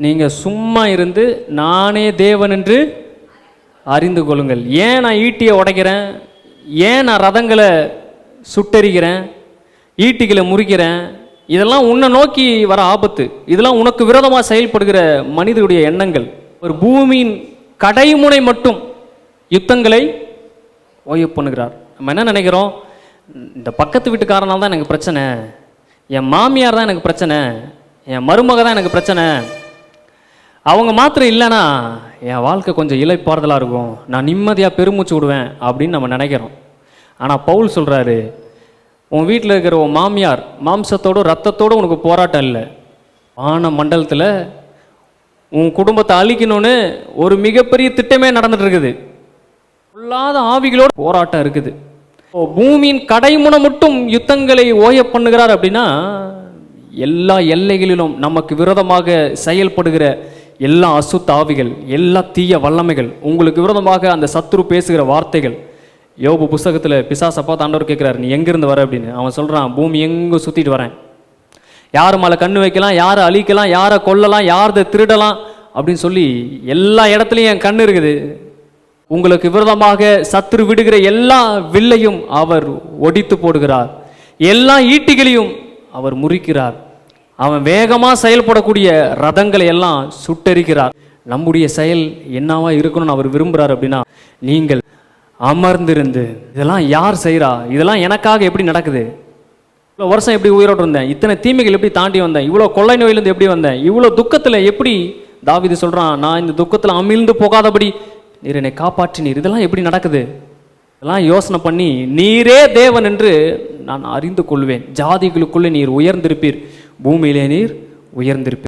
நீங்கள் சும்மா இருந்து நானே தேவன் என்று அறிந்து கொள்ளுங்கள். ஏன் நான் ஈட்டியை உடைக்கிறேன், ஏன் நான் ரதங்களை சுட்டெரிக்கிறேன், ஈட்டிகளை முறிக்கிறேன், இதெல்லாம் உன்னை நோக்கி வர ஆபத்து. இதெல்லாம் உனக்கு விரோதமாக செயல்படுகிற மனிதனுடைய எண்ணங்கள். ஒரு பூமியின் கடைமுனை மட்டும் யுத்தங்களை ஓய்வு பண்ணுகிறார். நம்ம என்ன நினைக்கிறோம், இந்த பக்கத்து வீட்டுக்காரனால் தான் எனக்கு பிரச்சனை, என் மாமியார் தான் எனக்கு பிரச்சனை, என் மருமக தான் எனக்கு பிரச்சனை, அவங்க மாத்திரம் இல்லைன்னா என் வாழ்க்கை கொஞ்சம் இளைப்பாறுதலாக இருக்கும், நான் நிம்மதியாக பெருமூச்சு விடுவேன் அப்படின்னு நம்ம நினைக்கிறோம். ஆனால் பவுல் சொல்கிறாரு, உன் வீட்டில் இருக்கிற உன் மாமியார் மாம்சத்தோடு ரத்தத்தோடு உனக்கு போராட்டம் இல்லை. வான மண்டலத்தில் உன் குடும்பத்தை அழிக்கணும்னு ஒரு மிகப்பெரிய திட்டமே நடந்துட்டு இருக்குது. பொல்லாத ஆவிகளோடு போராட்டம் இருக்குது. பூமியின் கடைமுனை மட்டும் யுத்தங்களை ஓய பண்ணுகிறார். அப்படின்னா எல்லா எல்லைகளிலும் நமக்கு விரோதமாக செயல்படுகிற எல்லா அசுத்த ஆவிகள், எல்லா தீய வல்லமைகள், உங்களுக்கு விரோதமாக அந்த சத்துரு பேசுகிற வார்த்தைகள். யோபு புஸ்தகத்தில் பிசாசை பார்த்து ஆண்டவர் கேட்குறாரு, நீ எங்கேருந்து வர அப்படின்னு. அவன் சொல்கிறான், பூமி எங்கே சுற்றிட்டு வரேன், யார் மேலே கண்ணு வைக்கலாம், யாரை அழிக்கலாம், யாரை கொல்லலாம், யாரை திருடலாம் அப்படின்னு சொல்லி எல்லா இடத்துலையும் என் கண்ணு இருக்குது. உங்களுக்கு விரோதமாக சத்துரு விடுகிற எல்லா வில்லையும் அவர் ஒடித்து போடுகிறார், எல்லா ஈட்டிகளையும் அவர் முறிக்கிறார், அவன் வேகமாக செயல்படக்கூடிய ரதங்களை எல்லாம் சுட்டெரிக்கிறார். நம்முடைய செயல் என்னவா இருக்கணும்னு அவர் விரும்புகிறார். அப்படின்னா நீங்கள் அமர்ந்திருந்து, இதெல்லாம் யார் செய்கிறா, இதெல்லாம் எனக்காக எப்படி நடக்குது, இவ்வளோ வருஷம் எப்படி உயிரோடு இருந்தேன், இத்தனை தீமைகள் எப்படி தாண்டி வந்தேன், இவ்வளோ கொள்ளை நோயிலேருந்து எப்படி வந்தேன், இவ்வளோ துக்கத்தில் எப்படி, தாவீது சொல்கிறான், நான் இந்த துக்கத்தில் அமிழ்ந்து போகாதபடி நீர் என்னை காப்பாற்றினீர், இதெல்லாம் எப்படி நடக்குது, இதெல்லாம் யோசனை பண்ணி நீரே தேவன் என்று நான் அறிந்து கொள்வேன். ஜாதிகளுக்குள்ளே நீர் உயர்ந்திருப்பீர், பூமியிலே நீர் உயர்ந்திருப்பீர்.